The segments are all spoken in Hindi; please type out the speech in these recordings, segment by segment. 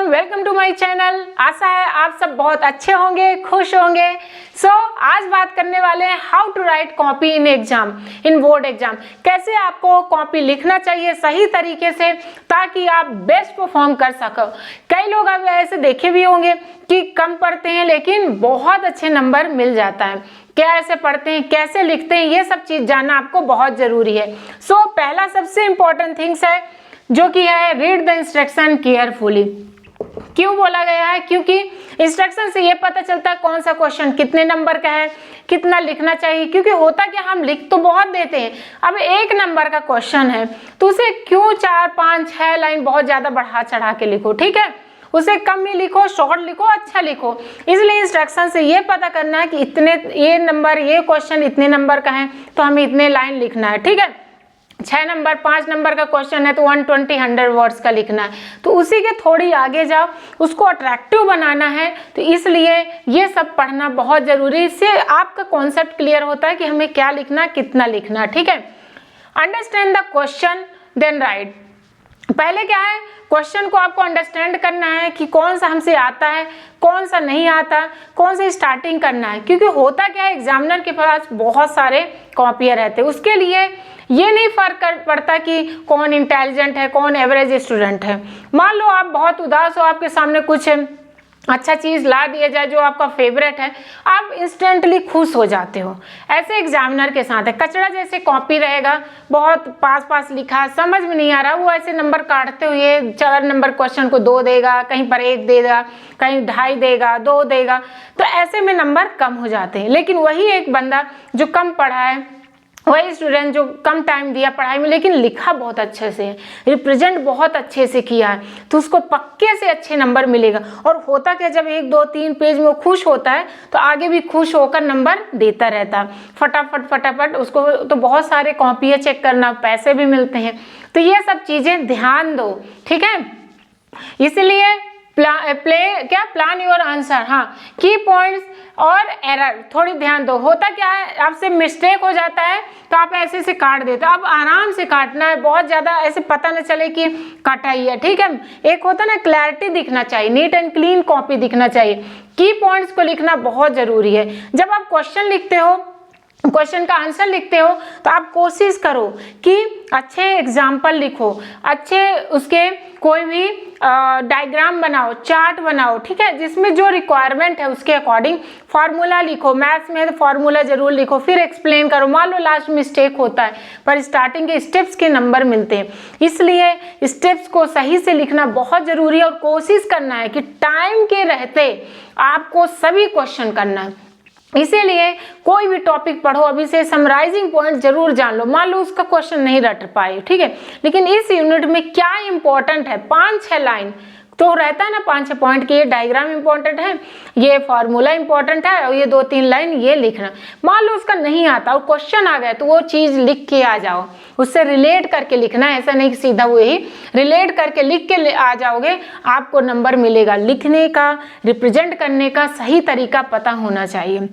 Welcome to my channel. आशा है आप सब बहुत अच्छे होंगे, खुश होंगे। आज बात करने वाले हैं how to write copy in exam, in board exam. कैसे आपको कॉपी लिखना चाहिए सही तरीके से ताकि आप बेस्ट परफॉर्म कर सको। कई लोग अब ऐसे देखे भी होंगे कि कम पढ़ते हैं लेकिन बहुत अच्छे नंबर मिल जाता है। क्या ऐसे पढ़ते हैं, कैसे लिखते हैं, ये सब चीज जानना आपको बहुत जरूरी है। पहला सबसे इंपॉर्टेंट थिंग्स है जो कि है रीड द इंस्ट्रक्शन केयरफुली। क्यों बोला गया है? क्योंकि इंस्ट्रक्शन से ये पता चलता है कौन सा क्वेश्चन कितने नंबर का है, कितना लिखना चाहिए। क्योंकि होता क्या, हम लिख तो बहुत देते हैं, अब 1 नंबर का क्वेश्चन है तो उसे क्यों 4, 5, 6 लाइन बहुत ज्यादा बढ़ा चढ़ा के लिखो। ठीक है, उसे कम ही लिखो, शॉर्ट लिखो, अच्छा लिखो। इसलिए इंस्ट्रक्शन से ये पता करना है कि इतने ये नंबर, ये क्वेश्चन इतने नंबर का है तो हमें इतने लाइन लिखना है। ठीक है, 6 नंबर 5 नंबर का क्वेश्चन है तो 120 वर्ड्स का लिखना है। तो उसी के थोड़ी आगे जाओ, उसको अट्रैक्टिव बनाना है। तो इसलिए ये सब पढ़ना बहुत जरूरी है। इससे आपका कॉन्सेप्ट क्लियर होता है कि हमें क्या लिखना, कितना लिखना। ठीक है, understand the question then write. पहले क्या है, क्वेश्चन को आपको अंडरस्टैंड करना है कि कौन सा हमसे आता है, कौन सा नहीं आता, कौन सा स्टार्टिंग करना है। क्योंकि होता क्या है, एग्जामिनर के पास बहुत सारे कॉपियां रहते हैं। उसके लिए ये नहीं फर्क पड़ता कि कौन इंटेलिजेंट है, कौन एवरेज स्टूडेंट है। मान लो आप बहुत उदास हो, आपके सामने कुछ अच्छा चीज ला दिया जाए जो आपका फेवरेट है, आप इंस्टेंटली खुश हो जाते हो। ऐसे एग्जामिनर के साथ है, कचड़ा जैसे कॉपी रहेगा, बहुत पास लिखा, समझ में नहीं आ रहा, वो ऐसे नंबर काटते हुए 4 नंबर क्वेश्चन को 2 देगा, कहीं पर 1 देगा, कहीं 2.5 देगा, 2 देगा। तो ऐसे में नंबर कम हो जाते हैं। लेकिन वही एक बंदा जो कम पढ़ा है, वही स्टूडेंट जो कम टाइम दिया पढ़ाई में लेकिन लिखा बहुत अच्छे से है, रिप्रेजेंट बहुत अच्छे से किया है, तो उसको पक्के से अच्छे नंबर मिलेगा। और होता क्या, जब 1, 2, 3 पेज में वो खुश होता है तो आगे भी खुश होकर नंबर देता रहता है फटाफट। उसको तो बहुत सारे कॉपियाँ चेक करना, पैसे भी मिलते हैं। तो ये सब चीजें ध्यान दो। ठीक है, इसलिए प्लान योर आंसर। हाँ, की पॉइंट्स और एरर थोड़ी ध्यान दो। होता क्या है, आपसे मिस्टेक हो जाता है तो आप ऐसे से काट देते हो। अब आराम से काटना है, बहुत ज्यादा ऐसे पता न चले कि काटा ही है। ठीक है, एक होता ना क्लैरिटी दिखना चाहिए, नीट एंड क्लीन कॉपी दिखना चाहिए। की पॉइंट्स को लिखना बहुत जरूरी है। जब आप क्वेश्चन लिखते हो, क्वेश्चन का आंसर लिखते हो तो आप कोशिश करो कि अच्छे एग्जाम्पल लिखो, अच्छे उसके कोई भी डायग्राम बनाओ, चार्ट बनाओ। ठीक है, जिसमें जो रिक्वायरमेंट है उसके अकॉर्डिंग फार्मूला लिखो। मैथ्स में तो फार्मूला जरूर लिखो, फिर एक्सप्लेन करो। मान लो लास्ट मिस्टेक होता है पर स्टार्टिंग के स्टेप्स के नंबर मिलते हैं, इसलिए स्टेप्स को सही से लिखना बहुत जरूरी है। और कोशिश करना है कि टाइम के रहते आपको सभी क्वेश्चन करना है। इसीलिए कोई भी टॉपिक पढ़ो, अभी से समराइजिंग पॉइंट जरूर जान लो। मान लो उसका क्वेश्चन नहीं रट पाए, ठीक है, लेकिन इस यूनिट में क्या इंपॉर्टेंट है, 5-6 लाइन तो रहता है ना, 5-6 पॉइंट की। ये डायग्राम इंपॉर्टेंट है, ये फॉर्मूला इंपॉर्टेंट है, और ये 2-3 लाइन ये लिखना। मान लो उसका नहीं आता और क्वेश्चन आ गया तो वो चीज लिख के आ जाओ, उससे रिलेट करके लिखना है। ऐसा नहीं कि सीधा वही रिलेट करके लिख के आ जाओगे, आपको नंबर मिलेगा। लिखने का, रिप्रेजेंट करने का सही तरीका पता होना चाहिए।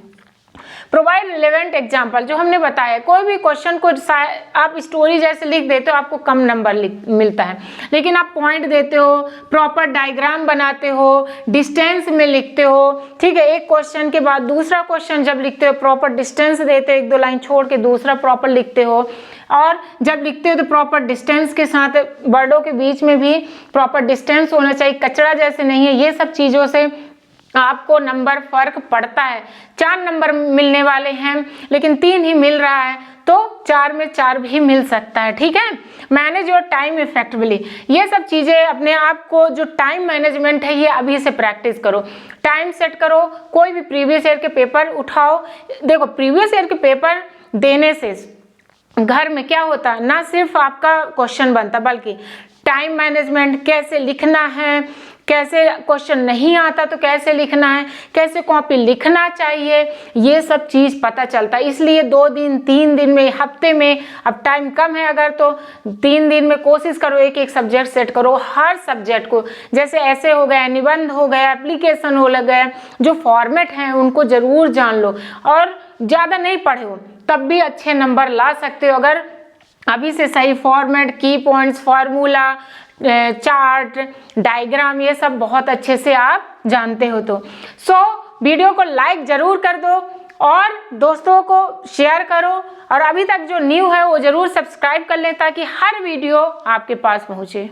प्रोवाइड रिलेवेंट एग्जाम्पल, जो हमने बताया, कोई भी क्वेश्चन को आप स्टोरी जैसे लिख देते हो आपको कम नंबर मिलता है, लेकिन आप पॉइंट देते हो, प्रॉपर डायग्राम बनाते हो, डिस्टेंस में लिखते हो। ठीक है, एक क्वेश्चन के बाद दूसरा क्वेश्चन जब लिखते हो प्रॉपर डिस्टेंस देते हो, 1-2 लाइन छोड़ के दूसरा प्रॉपर लिखते हो। और जब लिखते हो तो प्रॉपर डिस्टेंस के साथ वर्डों के बीच में भी प्रॉपर डिस्टेंस होना चाहिए, कचरा जैसे नहीं है। ये सब चीजों से आपको नंबर फर्क पड़ता है। 4 नंबर मिलने वाले हैं लेकिन 3 ही मिल रहा है तो 4 में 4 भी मिल सकता है। ठीक है, मैनेज योर टाइम इफेक्टिवली। ये सब चीजें अपने आप को, जो टाइम मैनेजमेंट है, ये अभी से प्रैक्टिस करो। टाइम सेट करो, कोई भी प्रीवियस ईयर के पेपर उठाओ। देखो, प्रीवियस ईयर के पेपर देने से घर में क्या होता है, ना सिर्फ आपका क्वेश्चन बनता बल्कि टाइम मैनेजमेंट, कैसे लिखना है, कैसे क्वेश्चन नहीं आता तो कैसे लिखना है, कैसे कॉपी लिखना चाहिए, ये सब चीज पता चलता है। इसलिए 2 दिन 3 दिन में, हफ्ते में, अब टाइम कम है अगर तो 3 दिन में कोशिश करो एक सब्जेक्ट सेट करो। हर सब्जेक्ट को, जैसे ऐसे हो गया, निबंध हो गया, एप्लीकेशन हो गया, जो फॉर्मेट है उनको जरूर जान लो। और ज्यादा नहीं पढ़े हो तब भी अच्छे नंबर ला सकते हो अगर अभी से सही फॉर्मेट, की पॉइंट्स, फार्मूला, चार्ट, डायग्राम, ये सब बहुत अच्छे से आप जानते हो। तो वीडियो को लाइक जरूर कर दो और दोस्तों को शेयर करो, और अभी तक जो न्यू है वो जरूर सब्सक्राइब कर लें ताकि हर वीडियो आपके पास पहुंचे।